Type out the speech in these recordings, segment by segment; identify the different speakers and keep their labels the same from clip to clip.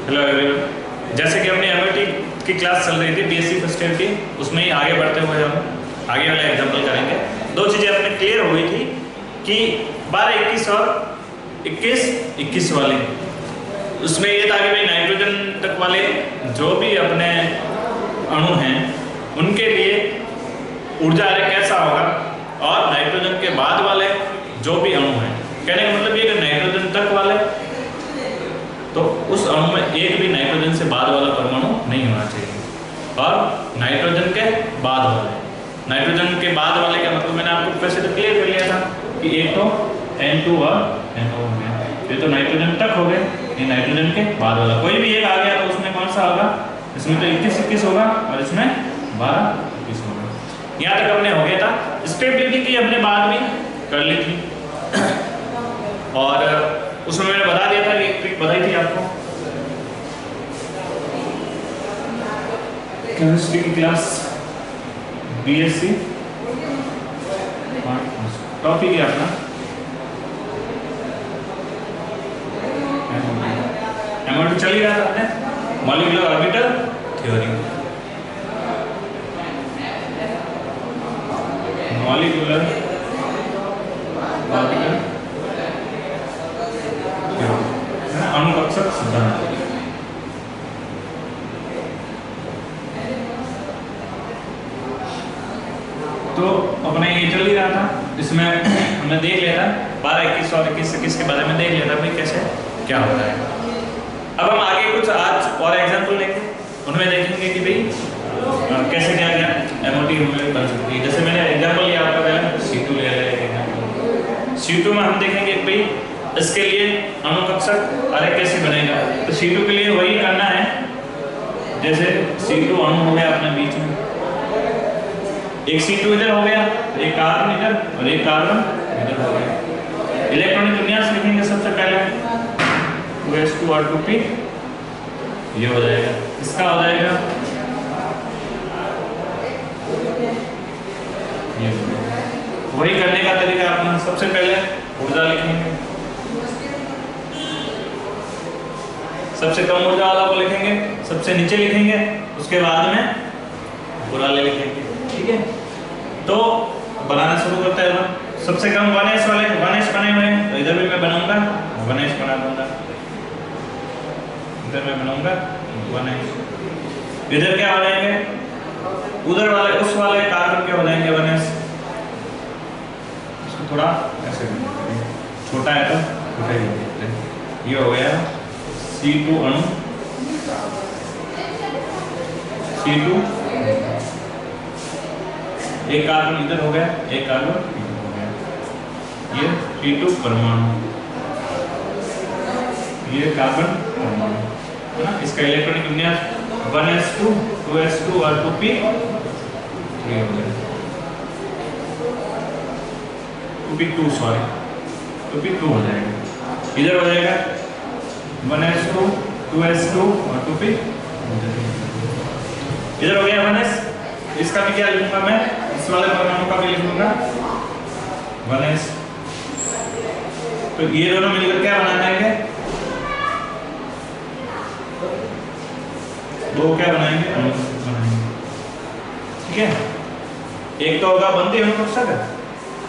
Speaker 1: Hello everyone, जैसे कि अपनी एमओटी की क्लास चल रही थी बीएससी फर्स्ट ईयर की, उसमें ही आगे बढ़ते हुए हम आगे वाला एग्जाम्पल करेंगे। दो चीज़ें अपने क्लियर हो गई थी कि 12, 21 और 21 वाले, उसमें ये था कि भाई नाइट्रोजन तक वाले जो भी अपने अणु हैं उनके लिए ऊर्जा आरेख कैसा होगा, और नाइट्रोजन के बाद वाले जो भी अणु हैं, कहने का मतलब ये कि नाइट्रोजन तक वाले तो उस अणु में एक भी नाइट्रोजन से बाद वाला परमाणु नहीं होना चाहिए, और नाइट्रोजन के बाद वाले का मतलब मैंने आपको वैसे तो क्लियर कर लिया था कि एक तो N2 और NO हो गया, ये तो नाइट्रोजन तक हो गए, ये नाइट्रोजन के बाद वाला कोई भी एक आ गया तो उसमें कौन सा होगा, इसमें तो 21 होगा और इसमें 12, 21 होगा। यहाँ तक हमने हो गया था। स्टेबिलिटी की हमने बात भी कर ली थी और उसमें मैंने बता दिया था कि एक ट्रिक बताई थी आपको केमिस्ट्री की क्लास बीएससी टॉपिक है अपना एमओटी चल ही रहा था अपने molecular orbital theory, molecular orbital अणुकक्षक सिद्धांत। तो अपने ये चल ही रहा था, इसमें हमने देख लिया था 12, 21 और 21 के बारे में देख लिया था भाई कैसे क्या हो रहा है। अब हम आगे कुछ आज और एग्जांपल लेंगे, उनमें देखेंगे कि भाई कैसे क्या क्या एमओटी बन सकती है। जैसे मैंने एग्जांपल लिया आपका पहले C2 ले लिया, C2 में हम देखेंगे कि भाई इसके लिए अणुकक्षक आरेख कैसे बनेगा। तो C2 के लिए वही करना है जैसे C2 अणु हो गया अपने बीच में, एक C2 इधर हो गया, एक कार्बन इधर और एक कार्बन इधर हो गया। इलेक्ट्रॉनिक विन्यास लिखेंगे सबसे पहले 2s2 और 2p, ये हो जाएगा, इसका हो जाएगा ये। वही करने का तरीका अपना, सबसे पहले ऊर्जा लिखेंगे, सबसे कम ऊर्जा वाला को लिखेंगे, सबसे नीचे लिखेंगे, उसके बाद में पूरा ले लिखेंगे, ठीक है। तो बनाना शुरू करते हैं। सबसे कम 1s वाले 1s बने हुए हैं, तो इधर भी मैं बनाऊंगा 1s बना दूंगा, इधर मैं बनाऊंगा 1s। इधर क्या हो जाएंगे, उधर वाले उस वाले कार्बन के हो जाएंगे 1s। इसको थोड़ा ऐसे छोटा है तो छोटा ही होता है। ये हो गया C2 अणु, C2 एक कार्बन इधर हो गया, एक कार्बन इधर हो गया, ये C2 परमाणु, ये कार्बन परमाणु है ना। इसका इलेक्ट्रॉनिक विन्यास 1s2 2s2 और 2p 3 हो गया, 2p2 सॉरी 2p2 हो जाएगा। इधर हो जाएगा 1s2 2s2 और 2p, इधर हो गया 1s। इसका भी क्या लिखूंगा मैं, इस वाले परमाणु का भी लिखूंगा 1s। तो ये दोनों मिलकर क्या बना देंगे, दो क्या बनाएंगे, बनाएंगे, ठीक है। एक तो होगा बनती अणुकक्षक,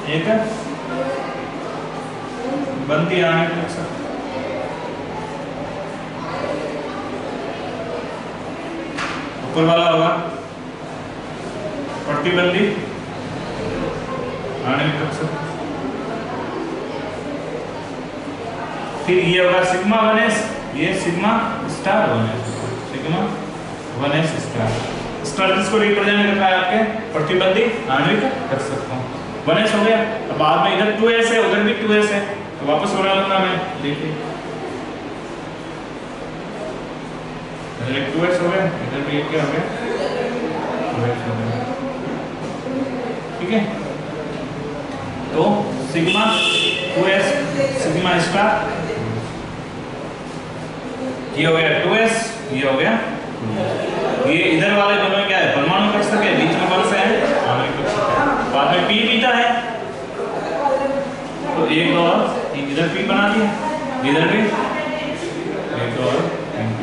Speaker 1: एक बनती अणुकक्षक। ऊपर वाला होगा प्रतिबंधी आणविक कक्षक, फिर ये होगा सिग्मा 1s, ये sigma star 1s, sigma 1s star. Star किसको रिप्रेजेंट करता है, आपके प्रतिबंधी आणविक कक्षक को। 1s हो गया, अब बाद में इधर 2s है, उधर भी 2s है, तो वापस बना लूंगा मैं, देखिए इधर 2s हो गया, इधर भी क्या हो गया 2s हो गया, ठीक है। तो सिग्मा 2s सिग्मा स्टार, ये हो गया 2s, ये हो गया 2s। ये इधर वाले दोनों में क्या है, परमाणु कक्षक है, बीच में कौन सा है, आणविक कक्षक है, बाद में p बीटा है, तो 1 2 और 3 इधर p बना दिया, इधर भी 1 2 और 3 p।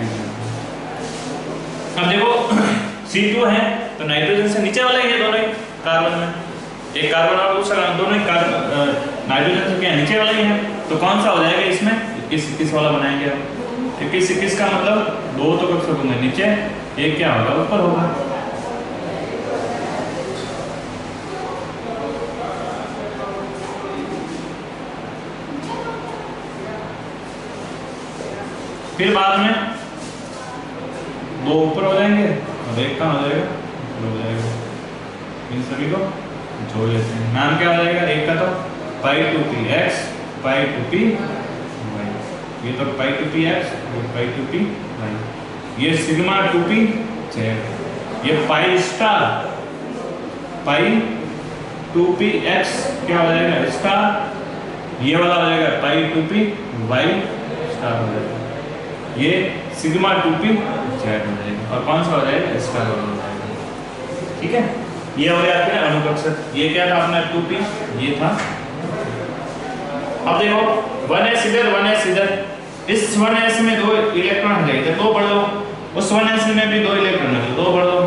Speaker 1: C2 है तो नाइट्रोजन से नीचे वाला ही है दोनों ही कार्बन में, एक कार्बन और दूसरा दोनों ही कार्बन नाइट्रोजन से क्या नीचे वाला ही है, तो कौन सा हो जाएगा इसमें 21 वाला बनाएंगे हम। 21 का मतलब दो तो कर सकूंगा नीचे, एक क्या होगा ऊपर होगा। फिर बाद में दो ऊपर हो जाएंगे और एक कहाँ हो जाएगा, ऊपर हो जाएगा। इन सभी को जोड़ लेते हैं, नाम क्या हो जाएगा एक का तो pi two p x pi two p y, ये तो पाई टू पी एक्स ये पाई टू पी वाई, ये सिग्मा टू पी जेड, ये pi star pi two p x क्या हो जाएगा स्टार, ये वाला हो जाएगा pi two p y star हो जाएगा, ये सिग्मा टू पी जेड हो जाएगा और कौन सा हो जाएगा स्टार हो जाएगा। ठीक है, ये हो गया आपके अणुकक्षक। ये क्या था अपना 2p, ये था। अब देखो 1s इधर 1s इधर, इस 1s में दो इलेक्ट्रॉन है इधर दो बढ़ लो, उस 1s में भी दो इलेक्ट्रॉन है तो दो बढ़ लो,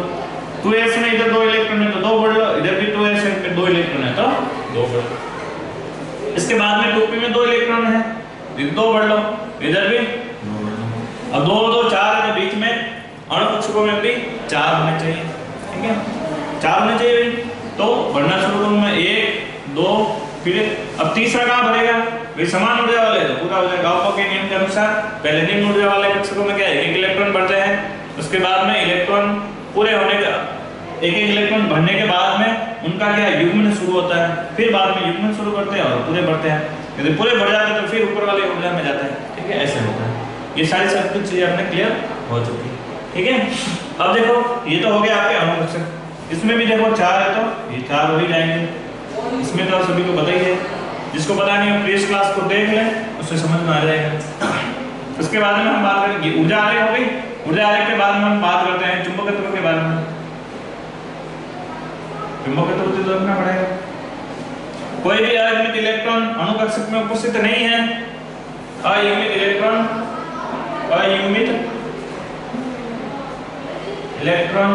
Speaker 1: 2s में इधर दो इलेक्ट्रॉन है तो दो बढ़ लो, इधर भी 2s में दो इलेक्ट्रॉन है तो दो बढ़ लो। इसके बाद में 2p में दो इलेक्ट्रॉन है इधर दो बढ़ लो, इधर भी दो बढ़ लो। अब दो दो चार के बीच में अणुकक्षकों में भी चार होने चाहिए। ठीक है, चार होने चाहिए भाई, तो बढ़ना शुरू करूंगा एक दो, फिर अब तीसरा कहाँ भरेगा भाई, समान ऊर्जा वाले तो पूरा हो जाएगा। गाउस के नियम के अनुसार पहले निम्न ऊर्जा वाले कक्षकों में क्या है एक इलेक्ट्रॉन बढ़ते हैं, उसके बाद में इलेक्ट्रॉन पूरे होने का एक इलेक्ट्रॉन भरने के बाद में उनका क्या युग्मन शुरू होता है, फिर बाद में युग्मन शुरू करते हैं और पूरे बढ़ते हैं, यदि पूरे बढ़ जाते हैं तो फिर ऊपर वाले ऊर्जा में जाते हैं। ठीक है, ऐसे होता है। ये सारी सब कुछ चीजें अपने क्लियर हो चुकी है। ठीक है, अब देखो ये तो हो गया आपके अणुकक्षक, इसमें भी देखो चार है तो ये चार हो ही जाएंगे, इसमें तो सभी को पता ही है, जिसको पता नहीं हो प्रीवियस क्लास को देख लें उससे समझ में आ जाएगा। उसके बाद में हम बात करेंगे ऊर्जा आरेख हो गई, ऊर्जा आरेख के बाद में हम बात करते हैं चुंबकत्व के बारे में। चुंबकत्व तो देखना पड़ेगा, कोई भी अयुग्मित इलेक्ट्रॉन अणुकक्षक में उपस्थित नहीं है, अयुग्मित इलेक्ट्रॉन अयुग्मित इलेक्ट्रॉन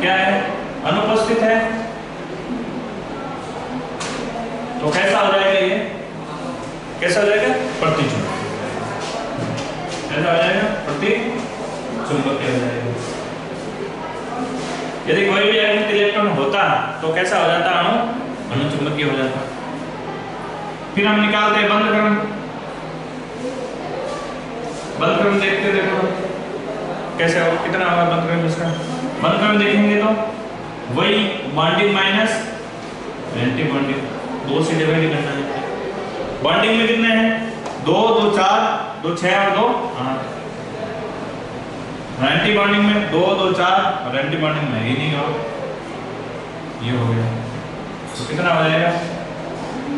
Speaker 1: क्या है अनुपस्थित है, तो कैसा हो जाएगा ये, कैसा हो जाएगा प्रतिचुंबक, कैसा हो जाएगा प्रतिचुंबक हो जाएगा। यदि कोई भी अयुग्मित इलेक्ट्रॉन होता तो कैसा हो जाता अणु, अनुचुंबकीय हो जाता। फिर हम निकालते हैं बंध क्रम, बंध क्रम देखते देखो कैसे हो, कितना होगा बंध क्रम इसका। बंध क्रम देखेंगे तो वही बॉन्डिंग माइनस एंटी बॉन्डिंग, दो से डिवाइड करना है। बॉन्डिंग में कितने हैं दो दो चार, दो छह और दो आठ। एंटी बॉन्डिंग में दो दो चार और एंटी बॉन्डिंग में ही नहीं होगा, ये हो गया तो कितना हो जाएगा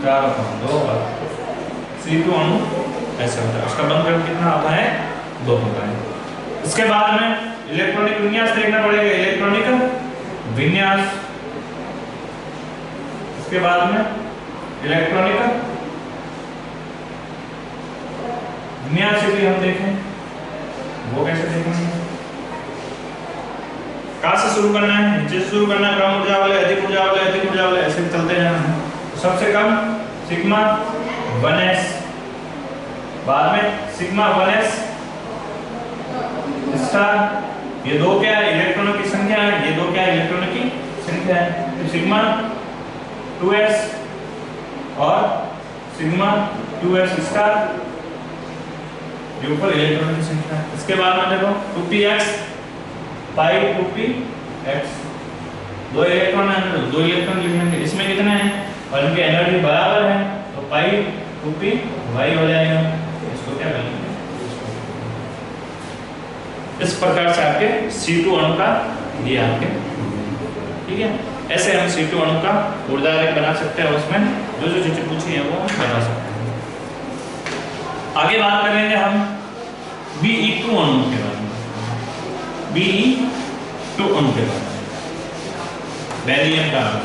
Speaker 1: 4/2 C2 अणु ऐसे होता है। उसका बंध क्रम कितना होता है 2 होता है। इसके बाद में इलेक्ट्रॉनिक विन्यास देखना पड़ेगा, इलेक्ट्रॉनिक विन्यास। इसके बाद में इलेक्ट्रॉनिक विन्यास भी हम देखें, वो कैसे देखेंगे, कहां से शुरू करना है, नीचे से शुरू करना है, कम ऊर्जा वाले अधिक ऊर्जा वाले अधिक ऊर्जा वाले ऐसे चलते जाना है। सबसे कम सिग्मा 1s, बाद में सिग्मा 1s स्टार, ये दो क्या है इलेक्ट्रॉनों की संख्या है, ये दो क्या है इलेक्ट्रॉनों की संख्या है, तो सिग्मा 2s और सिग्मा 2s स्टार ये ऊपर इलेक्ट्रॉनों की संख्या है। इसके बाद में देखो 2px पाई 2px, दो इलेक्ट्रॉन है, दो इलेक्ट्रॉन लिखेंगे, इसमें कितने हैं और इनकी एनर्जी बराबर है तो पाई 2p y हो जाएगा। इसको क्या करेंगे, इस प्रकार से आपके C2 अणु का ये आपके, ठीक है, ऐसे हम C2 अणु का ऊर्जा आरेख बना सकते हैं, उसमें जो जो चीजें पूछी है वो हम बना सकते हैं। आगे बात करेंगे हम Be2 अणु के बारे में, Be2 अणु के बारे में, बेरिलियम का अणु।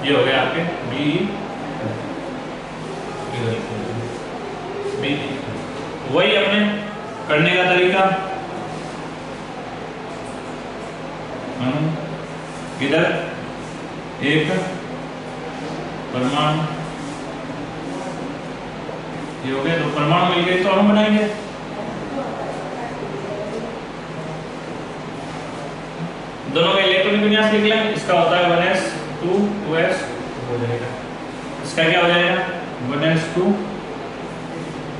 Speaker 1: ये हो गया आपके Be2। वही अपने करने का तरीका, इधर एक परमाणु, ये हो गया, तो परमाणु मिल गए तो अणु बनाएंगे। दोनों का इलेक्ट्रॉनिक विन्यास लिख लें। इसका होता है 1s 2s हो जाएगा। इसका क्या हो जाएगा 1s2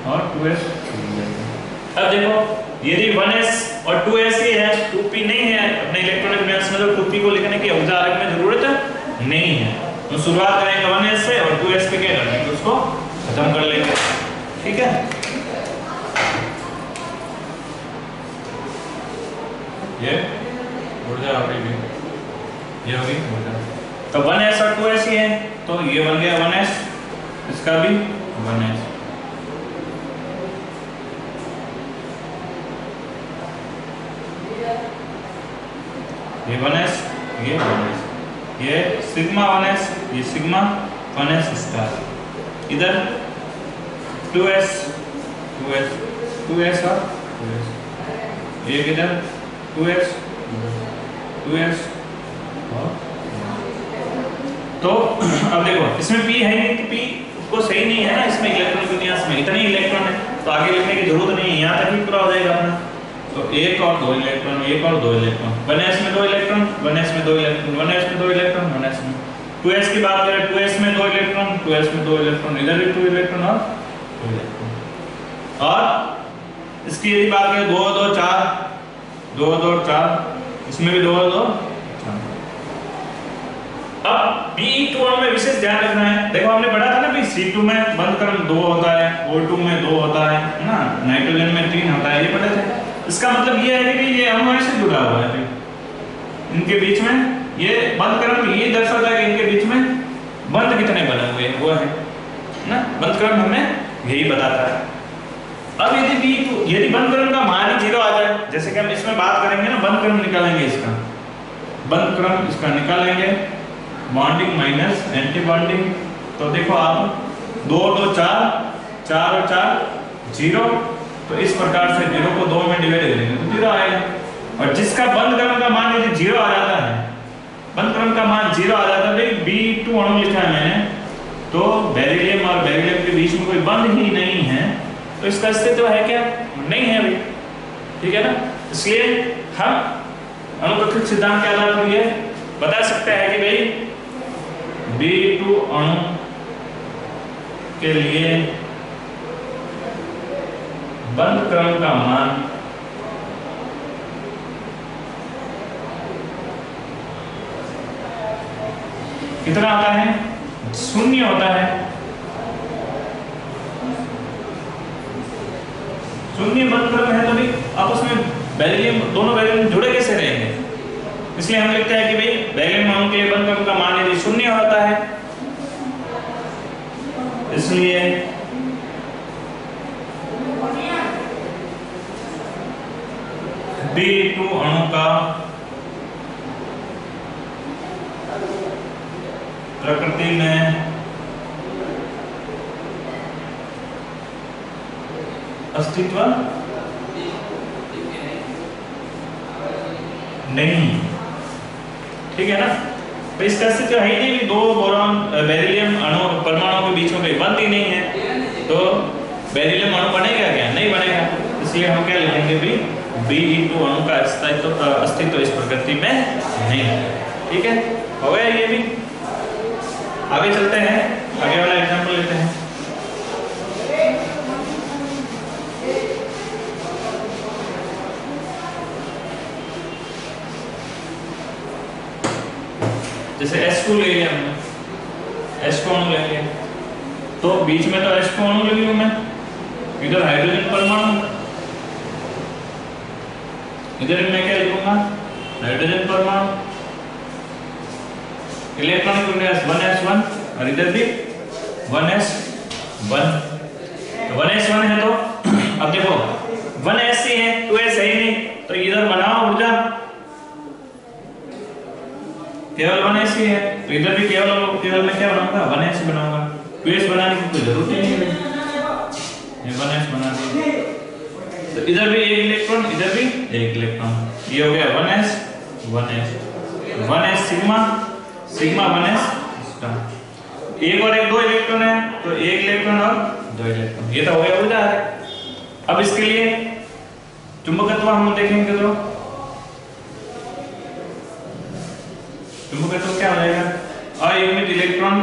Speaker 1: और 2s हो जाएगा। अब देखो यदि 1s और 2s ही है, 2p नहीं है अपने इलेक्ट्रॉनिक विन्यास में, तो 2p को लिखने की ऊर्जा आरेख में जरूरत नहीं है। तो शुरुआत करेंगे 1s से और 2s पे क्या करेंगे, उसको खत्म कर लेंगे। ठीक है, ये ऊर्जा आ गई, ये होगी ऊर्जा। तो 1s और 2s ही है, तो ये बन गया 1s, इसका भी 1s। ये 1s, ये 1s, ये सिग्मा 1s, ये सिग्मा 1s स्टार। इधर 2s 2s 2s और 2s, एक इधर 2s 2s और, तो अब देखो इसमें p है नहीं, तो p को सही नहीं है ना, इसमें इलेक्ट्रॉनिक विन्यास में इतने इलेक्ट्रॉन है, तो आगे लिखने की जरूरत नहीं है, यहाँ तक ही पूरा हो जाएगा अपना। तो एक और दो इलेक्ट्रॉन, एक और दो इलेक्ट्रॉन, 1s में 2 इलेक्ट्रॉन, 1s में 2 इलेक्ट्रॉन, 1s में 2 इलेक्ट्रॉन, 1s में 2s की बात करें, 2s में 2 इलेक्ट्रॉन, 2s में 2 इलेक्ट्रॉन, इधर भी 2 इलेक्ट्रॉन और 2 इलेक्ट्रॉन। और इसकी यदि बात करें 2 2 4, 2 2 4, इसमें भी 2 2 4। अब Be2 में विशेष ध्यान रखना है। देखो हमने पढ़ा था ना भी C2 में बंद क्रम 2 होता है, O2 में 2 होता है ना, नाइट्रोजन में 3 होता है, ये पढ़े थे। इसका मतलब ये है कि ये अणु से जुड़ा हुआ है, इनके बीच में ये बंद क्रम ये दर्शाता है कि इनके बीच में बंद कितने बने हुए हैं, वो है ना, बंद क्रम हमें यही बताता है। अब यदि बंद क्रम का मान ही 0 आ जाए, जैसे कि हम इसमें बात करेंगे ना, बंद क्रम निकालेंगे, इसका बंद क्रम इसका निकालेंगे, बॉन्डिंग माइनस एंटी बॉन्डिंग। तो देखो आप 2 2 4, 4 और 4 0, तो इस प्रकार से 0 को 2 में डिवाइड करेंगे तो 0 आएगा। और जिसका बंद क्रम का मान यदि 0 आ जाता है, बंद क्रम का मान 0 आ जाता है, तो B2 अणु लिखा है मैंने, तो बेरिलियम और बेरिलियम के बीच में कोई बंध ही नहीं है, तो इसका अस्तित्व है क्या, नहीं है अभी। ठीक है ना, इसलिए हम अणुकक्षक सिद्धांत के आधार पर ये बता सकते हैं कि भाई B2 अणु के लिए बंद क्रम का मान कितना आता है, 0 होता है। 0 बंद क्रम है, तो भी आपस में बेरिलियम, दोनों बेरिलियम जुड़े कैसे रहेंगे, इसलिए हम लिखते हैं कि भाई बेरिलियम अणु के लिए बंद क्रम का मान यदि 0 होता है, इसलिए B2 अणु का प्रकृति में अस्तित्व नहीं। ठीक है ना, तो इसका अस्तित्व है ही नहीं, 2 बोरॉन बेरिलियम अणु परमाणु के बीच में कोई बंध ही नहीं है, तो बेरिलियम अणु बनेगा क्या, नहीं बनेगा। इसलिए हम क्या लिखेंगे भी Be2 अणु का अस्तित्व इस प्रकृति में नहीं है। ठीक है, हो गया ये भी। आगे चलते हैं, आगे वाला एग्जांपल लेते हैं। जैसे H2 ले लिया हमने, H2 अणु ले लिया, तो बीच में तो H2 अणु ले लिया मैं, इधर हाइड्रोजन परमाणु, इधर मैं क्या लिखूंगा, हाइड्रोजन परमाणु, इलेक्ट्रॉनिक विन्यास 1s1, और इधर भी 1s1। तो 1s1 है, तो अब देखो 1s ही है, 2s है ही नहीं, तो इधर बनाओ ऊर्जा, केवल 1s ही है, तो इधर भी केवल मैं क्या बनाऊंगा, 1s बनाऊंगा, 2s बनाने की कोई जरूरत ही नहीं है, 1s बना दिया। तो इधर भी एक इलेक्ट्रॉन, इधर भी एक इलेक्ट्रॉन, ये हो गया 1s 1s sigma sigma 1s star. एक और एक 2 इलेक्ट्रॉन है तो एक इलेक्ट्रॉन और 2 इलेक्ट्रॉन, ये तो हो गया उदाहरण। अब इसके लिए चुंबकत्व हम देखेंगे तो चुंबकत्व क्या हो जाएगा, अयुग्मित इलेक्ट्रॉन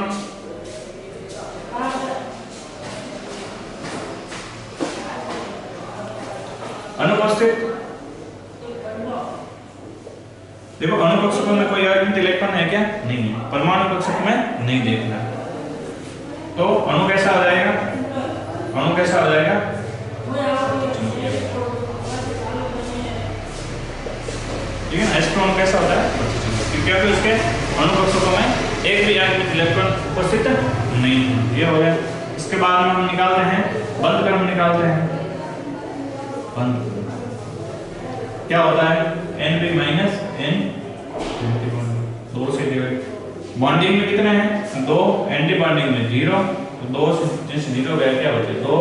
Speaker 1: अनुपस्थित। देखो अणुकक्षक में कोई अयुग्मित इलेक्ट्रॉन है क्या, नहीं है, परमाणु कक्षक में नहीं देखना। तो अणु कैसा हो जाएगा, अणु कैसा हो जाएगा, ठीक है ना, इलेक्ट्रॉन कैसा होता है, क्योंकि उसके अणुकक्षकों में एक भी अयुग्मित इलेक्ट्रॉन उपस्थित नहीं है। ये हो गया। इसके बाद में हम निकालते हैं, बंद कर हम निकालते हैं, बंद क्या होता है, Np माइनस N 2 से डिवाइड, बॉन्डिंग में कितने हैं 2, एंटी बॉन्डिंग में 0, तो 2 से 0 गया क्या होता है 2,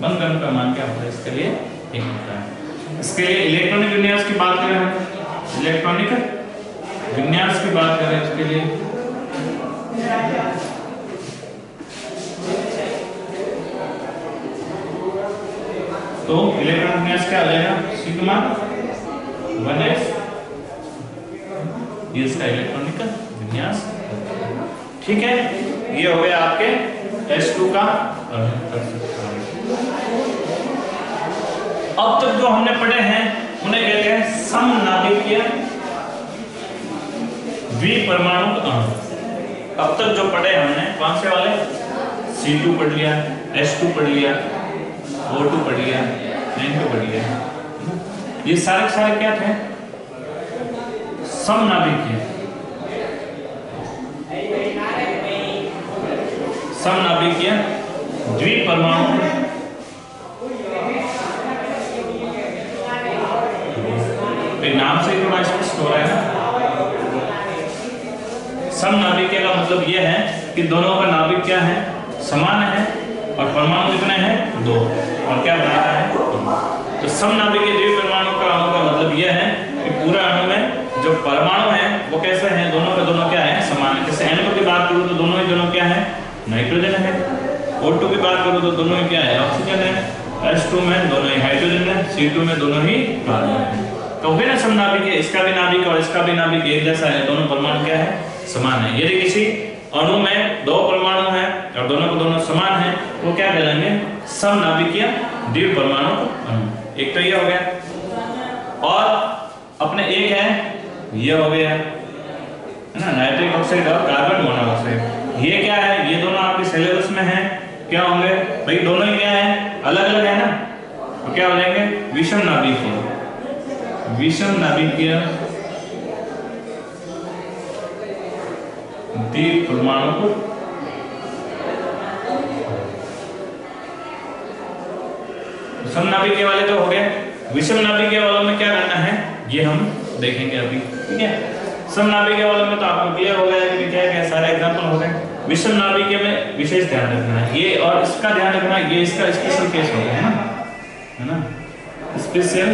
Speaker 1: बंद करने का मान क्या होता है, इसके लिए 1 होता है। इसके लिए इलेक्ट्रॉनिक विन्यास की बात करें हम, इलेक्ट्रॉनिक विन्यास की बात करें इसके लिए तो इलेक्ट्रॉनिक विन्यास क्या हो जाएगा, सिग्मा 1s, ये इसका इलेक्ट्रॉनिक विन्यास, ठीक है। ये हो गया आपके S2 का। अब तक जो हमने पढ़े हैं उन्हें कहते हैं समनाभिकीय द्विपरमाणु अणु। अब तक जो पढ़े हमने कौन से वाले, C2 पढ़ लिया, H2 पढ़ लिया, O2 पढ़ लिया, N2 पढ़ लिया, ये सारे सारे क्या थे, समनाभिकीय, समनाभिकीय द्विपरमाणु नाम से थोड़ा स्पष्ट हो रहा है ना। समनाभिकीय का मतलब यह है कि दोनों का नाभिक क्या है, समान है, और परमाणु कितने हैं 2, और क्या बनाता है, तो समनाभिकीय द्विपरमाणु का अणु का मतलब यह है कि पूरा अणु में जो परमाणु है वो कैसे हैं, दोनों का दोनों क्या है, समान है। जैसे N2 की बात करूं तो दोनों ही दोनों क्या है, नाइट्रोजन है, O2 की बात करूं तो दोनों ही क्या है, ऑक्सीजन है, H2 में दोनों ही हाइड्रोजन है, C2 में दोनों ही कार्बन है। तो फिर ना समनाभिकीय, इसका भी नाभिक और इसका भी नाभिक एक जैसा है, दोनों परमाणु क्या है, समान है। यदि किसी अणु में 2 परमाणु हैं और दोनों को दोनों समान हैं, वो क्या कहलाएंगे, समनाभिकीय द्विपरमाणु अणु। एक तो ये हो गया, और अपने एक है, ये हो गया है ना, नाइट्रिक ऑक्साइड और कार्बन मोनोऑक्साइड। ये क्या है, ये दोनों आपके सिलेबस में है, क्या होंगे भाई, दोनों ही क्या है, अलग अलग है ना, तो क्या हो जाएंगे, विषम नाभिकीय, विषम नाभिकीय द्विपरमाणु समनाभिकीय वाले तो हो गए। विषम नाभिकीय वालों में क्या करना है ये हम देखेंगे अभी, ठीक है। समनाभिकीय वालों में तो आपको क्लियर हो गया कि क्या क्या सारे एग्जांपल हो गए। विषम नाभिकीय में विशेष ध्यान रखना है ये, और इसका ध्यान रखना, ये इसका स्पेशल केस हो गया है ना, स्पेशल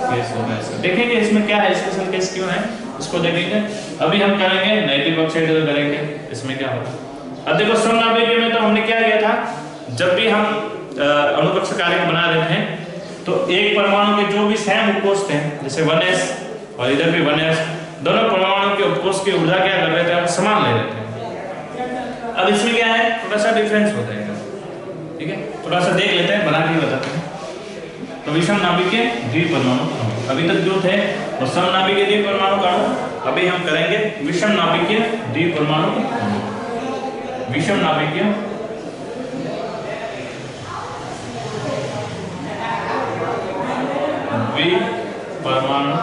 Speaker 1: केस होगा इसका। देखेंगे इसमें क्या है, स्पेशल केस क्यों है इसको देखेंगे। अभी हम करेंगे नाइट्रिक ऑक्साइड करेंगे, इसमें क्या होगा। अब देखो समनाभिकीय में तो हमने क्या किया था, जब भी हम अणुकक्ष कार्य बना रहे थे तो एक परमाणु के जो भी सैम उपकोष थे, जैसे 1s और इधर भी 1s, दोनों परमाणु के उपकोष की ऊर्जा क्या कर रहे थे, हम समान ले रहे थे। अब इसमें क्या है, थोड़ा सा डिफरेंस हो जाएगा, ठीक है, थोड़ा सा देख लेते हैं, बना के बताते हैं। तो विषम नाभिकीय द्विपरमाणु अभी तक जो थे वो समनाभिकीय द्विपरमाणु अणु, अभी हम करेंगे विषम नाभिकीय द्विपरमाणु अणु। विषम नाभिकीय द्विपरमाणु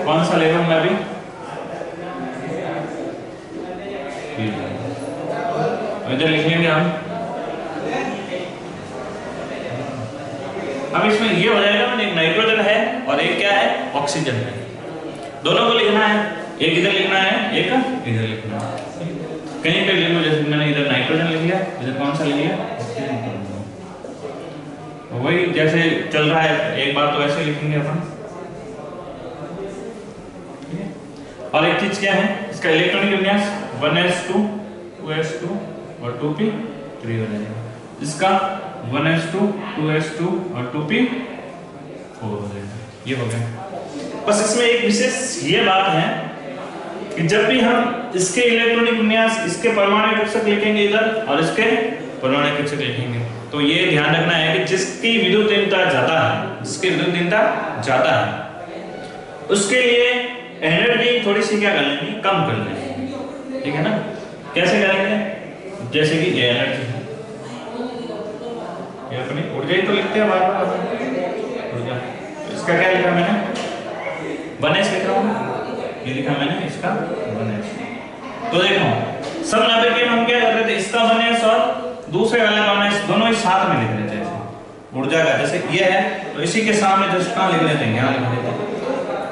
Speaker 1: कौन सा लेवल में अभी, इधर लिख लेंगे हम। अब इसमें ये हो जाएगा, एक नाइट्रोजन है और एक क्या है, ऑक्सीजन है, दोनों को लिखना है, एक इधर लिखना है, एक इधर लिखना है। कहीं पे लिख लो, जैसे मैंने इधर नाइट्रोजन लिख लिया, इधर कौन सा लिख लिया, वही जैसे चल रहा है। एक बार तो ऐसे लिखेंगे अपन। और एक चीज क्या है, इसका इलेक्ट्रॉनिक विन्यास 1s2 2s2 और 2p 3 हो जाएगा। इसका 1s2 2s2 और 2p 4 हो जाएगा। ये हो गया। बस इसमें एक विशेष ये बात है कि जब भी हम इसके इलेक्ट्रॉनिक विन्यास, इसके परमाणु कक्षक लिखेंगे इधर और इसके परमाणु कक्षक लिखेंगे, तो ये ध्यान रखना है कि जिसकी विद्युत दीनता ज्यादा है, जिसकी विद्युत दीनता ज्यादा है, उसके लिए एनर्जी थोड़ी सी क्या कर लेंगे, कम कर लेंगे। ठीक है ना? कैसे करेंगे? जैसे कि ये एनर्जी है, ये अपनी ऊर्जा ही तो लिखते हैं बार बार ऊर्जा। इसका क्या लिखा मैंने, 1s लिखा हूँ, ये लिखा मैंने इसका 1s। तो देखो सब नाभिक में हम क्या कर रहे थे, इसका 1s और दूसरे वाले का 1s दोनों ही साथ में लिख रहे थे। ऐसे ऊर्जा का जैसे ये है तो इसी के सामने जस्ट कहां लिख लेते हैं, यहां लिख लेते हैं।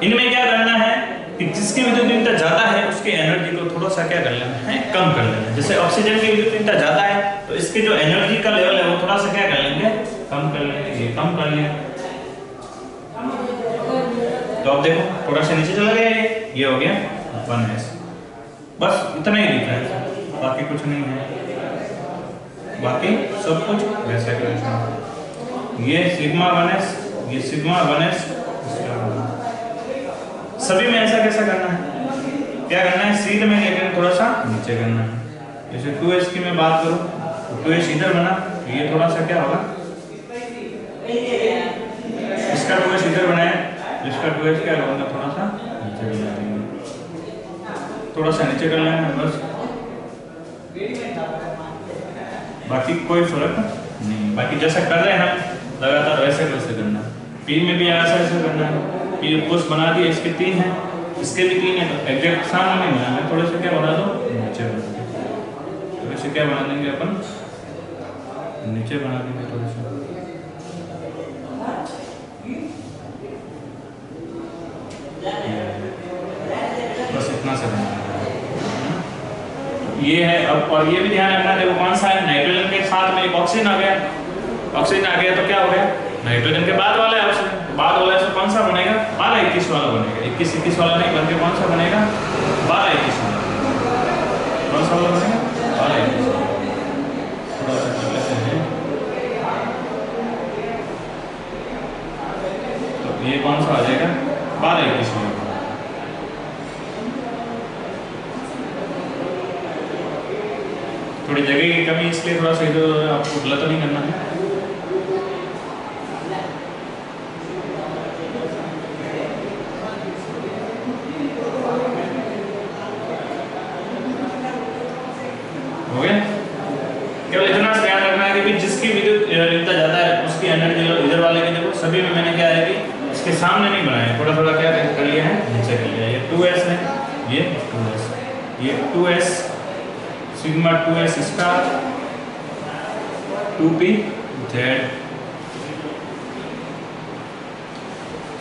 Speaker 1: इनमें क्या करना है कि जिसकी विद्युत दीनता ज्यादा है उसकी एनर्जी को थोड़ा सा क्या कर लेना है, कम कर लेना है। जैसे ऑक्सीजन की विद्युत दीनता ज्यादा है तो इसके जो एनर्जी का लेवल है वो थोड़ा सा क्या कर लेंगे, कम कर लेंगे। ये कम कर लिया तो अब देखो थोड़ा सा नीचे चला गया, ये हो गया 1s। बस इतना ही लिखना है, बाकी कुछ नहीं है, बाकी सब कुछ वैसे का। ये सिग्मा 1s, ये सिग्मा 1s, सभी में ऐसा कैसा करना है, क्या करना है, सीध में लेकर थोड़ा सा नीचे करना है। जैसे 2s की मैं बात करूं तो 2s इधर बना, ये थोड़ा सा क्या होगा, इसका 2s इधर बनाया, इसका 2s क्या होगा, थोड़ा सा नीचे कर लेंगे, थोड़ा सा नीचे कर लेना बस, बाकी कोई फर्क नहीं। बाकी जैसा कर रहे हैं हम लगातार वैसे वैसे करना। पी में भी ऐसा ऐसा करना है। पी कोर्स बना दिए, इसके 3 हैं, इसके भी 3 है, तो एग्जैक्ट सामने नहीं बनाना है, थोड़े से क्या बना दो, नीचे बना दो। थोड़े से क्या बना देंगे अपन, नीचे बना देंगे थोड़े से। बस इतना से बना ये है। अब और ये भी ध्यान रखना, देखो कौन सा है, नाइट्रोजन के साथ में एक ऑक्सीजन आ गया, ऑक्सीजन आ गया तो क्या हो गया, नाइट्रोजन के बाद वाला है ऑक्सीजन, बाद वाला से कौन सा बनेगा, 12-21 वाला बनेगा। 21-21 वाला नहीं बल्कि कौन सा बनेगा, 12-21 वाला। कौन सा वाला बनेगा, 12-21 वाला। थोड़ा सा कर लेते हैं, तो ये कौन सा आ जाएगा, 12-21 वाला। थोड़ी जगह की कमी इसलिए थोड़ा सा इधर आपको गलत नहीं करना है। हो गया? केवल इतना ध्यान रखना है कि जिसकी विद्युत दीनता ज्यादा है उसकी एनर्जी इधर वाले की, देखो सभी में मैंने क्या है कि इसके सामने नहीं बनाया, थोड़ा थोड़ा क्या कर लिया है, नीचे कर लिया। ये 2s है, ये 2s, ये 2s sigma 2s star 2p z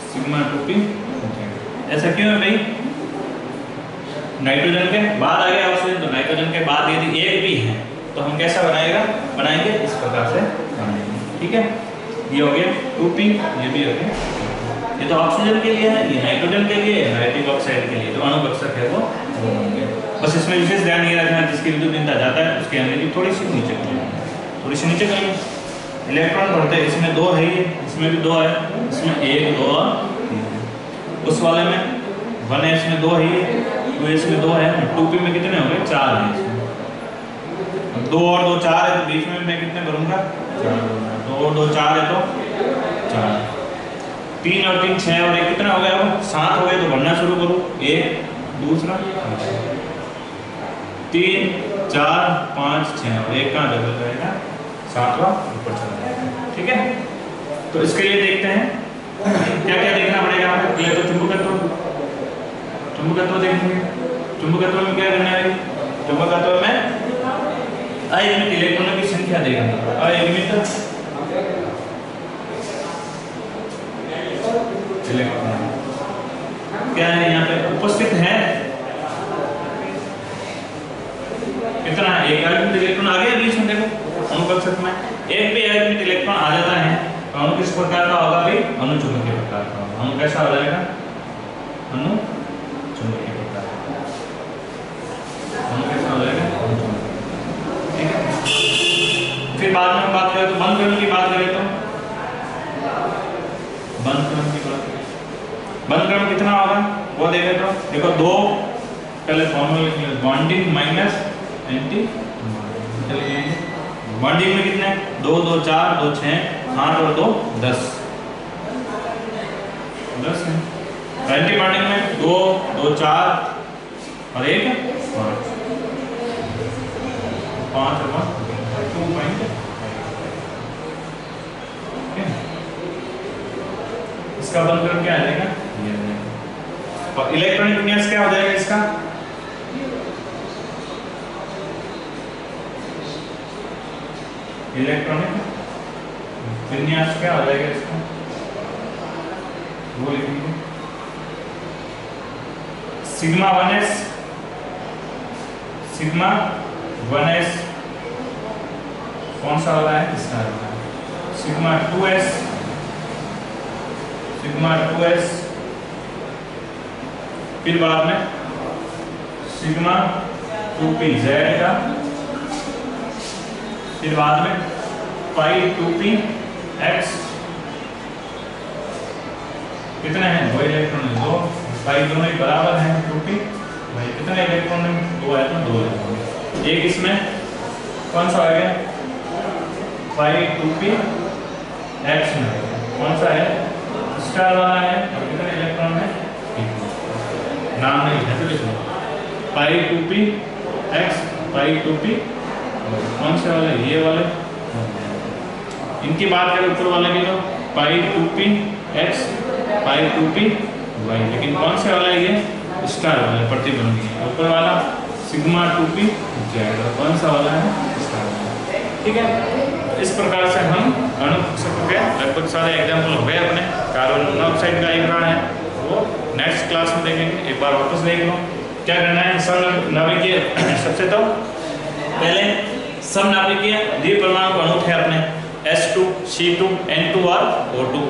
Speaker 1: sigma 2p z। ऐसा क्यों है भाई, नाइट्रोजन के बाद आ गया ऑक्सीजन, तो नाइट्रोजन के बाद यदि एक भी है तो हम कैसा बनाएंगे, इस प्रकार से बनाएंगे। ठीक है, ये हो गया 2p, ये भी हो गया। ये तो ऑक्सीजन के लिए है, ये नाइट्रोजन के लिए, नाइट्रिक ऑक्साइड के लिए जो अणु कक्षक है वो होंगे। बस इसमें विशेष ध्यान ये रखना है जिसकी विद्युत दीनता ज्यादा है उसकी एनर्जी थोड़ी सी नीचे करेंगे, थोड़ी सी नीचे करेंगे। इलेक्ट्रॉन भरते हैं, इसमें 2 है, इसमें भी 2 है, इसमें 1 2 और 3 है। उस वाले में 1s में 2 है, 2s में 2 है, 2p में कितने हो गए, 4 है। इसमें 2 और 2 4 है, तो बीच में मैं कितने भरूंगा, 4 भरूंगा। 2 और 2 4 है तो 4, 3 और 3 6 और 1 कितना हो गया, 7 हो गए। तो भरना शुरू करो, 1 दूसरा 3 4 5 6 और 1 कहाँ डबल रहेगा, 7वां ऊपर चला जाएगा। ठीक है, तो इसके लिए देखते हैं क्या क्या देखना पड़ेगा हमें। पहले तो चुंबकत्व देखेंगे। चुंबकत्व में क्या करना है, चुंबकत्व में अयुग्मित इलेक्ट्रॉनों की संख्या देखेंगे। अयुग्मित इलेक्ट्रॉन क्या है, यहाँ पे उपस्थित है कितना एक एटॉमिक इलेक्ट्रॉन आ गया बीच में, देखो अणु कक्षक में एक भी एटॉमिक इलेक्ट्रॉन आ जाता है तो अणु किस प्रकार का होगा भाई, अणु चुंबकीय प्रकार का होगा। अणु कैसा हो जाएगा, अणु चुंबकीय प्रकार, अणु कैसा हो जाएगा, अणु चुंबकीय। ठीक है, फिर बाद में हम बात करें तो बंद करण की बात करें तो बंद करण की बात, बंद करण कितना होगा वो देखें तो देखो, दो पहले फॉर्मूला लिख लो, बॉन्डिंग माइनस एंटी बॉन्डिंग में कितने 2 2 4 2 6 8 और 2 10 10 है। एंटी बॉन्डिंग में 2 2 4 और 1 5 5 और 2.5। इसका बंधन क्या आ जाएगा, और इलेक्ट्रॉनिक विन्यास क्या हो जाएगा इसका, इलेक्ट्रॉनिक विन्यास क्या हो जाएगा इसका, वो लिखेंगे सिग्मा 1s, सिग्मा 1s कौन सा वाला है, इसका सिग्मा 2s, सिग्मा 2s, फिर बाद में सिग्मा 2pz का, फिर बाद में पाई 2px, कितने हैं 2 इलेक्ट्रॉन है, 2 पाई दोनों ही बराबर हैं 2p, भाई कितने इलेक्ट्रॉन है 2 है तो 2 इलेक्ट्रॉन। एक इसमें कौन सा आ गया पाई 2px में कौन सा है, स्टार वाला है, और कितने इलेक्ट्रॉन है, नाम नहीं है तो लिख लो पाई 2px, पाई 2p कौन से वाले, ये वाले। इनकी बात करें ऊपर वाले की तो पाई 2px, पाई 2py, लेकिन कौन से वाला है ये स्टार वाला प्रतिबंधी है, ऊपर वाला सिग्मा 2pz, और कौन सा वाला है स्टार वाला। ठीक है, इस प्रकार से हम अणु कक्षक के लगभग सारे एग्जाम्पल हो गए अपने। कार्बन मोनोऑक्साइड का एक है वो नेक्स्ट क्लास में देखेंगे, एक बार वापस देख लो क्या करना है। समनाभिकीय सबसे तो पहले समनाभिकीय द्विपरमाणु अणु थे अपने S2 C2 N2 और O2,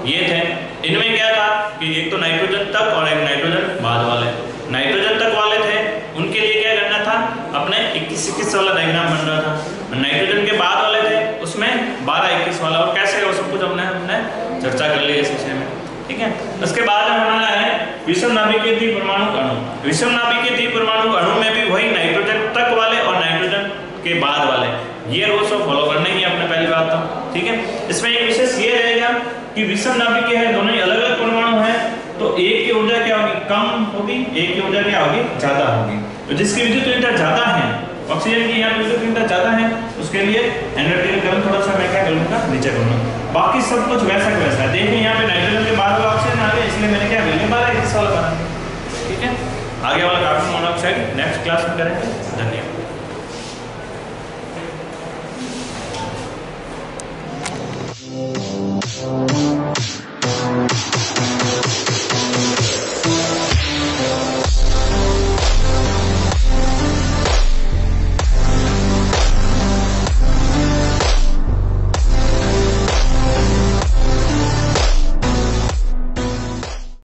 Speaker 1: ये थे। इनमें क्या था कि एक तो नाइट्रोजन तक और एक नाइट्रोजन बाद वाले। नाइट्रोजन तक वाले थे उनके लिए क्या करना था, अपने 21-21 वाला डायग्राम बन रहा था। नाइट्रोजन के बाद वाले थे उसमें 12-21 वाला, और कैसे वो सब कुछ हमने चर्चा कर ली इस विषय में। ठीक है, उसके बाद हमारा है विषमनाभिकीय द्विपरमाणु अणु। विषमनाभिकीय द्विपरमाणु अणु में भी वही नाइट्रोजन तक वाले और नाइट्रोजन के बाद वाले, ये रूल्स को फॉलो करने की अपने पहली बात तो। ठीक है, इसमें एक विशेष ये रहेगा कि विषमनाभिकीय है, दोनों ही अलग अलग परमाणु हैं, तो एक की ऊर्जा क्या होगी, कम होगी, एक की ऊर्जा क्या होगी, ज्यादा होगी। तो जिसकी विद्युत ऊर्जा ज्यादा है, ऑक्सीजन की यहाँ विद्युत ऊर्जा ज्यादा है, उसके लिए एनर्जी का थोड़ा सा मैं क्या करूंगा, नीचे करूंगा। बाकी सब कुछ वैसा का वैसा है। देखिए यहाँ पे नाइट्रोजन के बाद वाला ऑक्सीजन आ गया, इसलिए मैंने क्या वैल्यू 12 वाला बना। ठीक है, आगे वाला कार्बन मोनोऑक्साइड नेक्स्ट क्लास में करेंगे। धन्यवाद।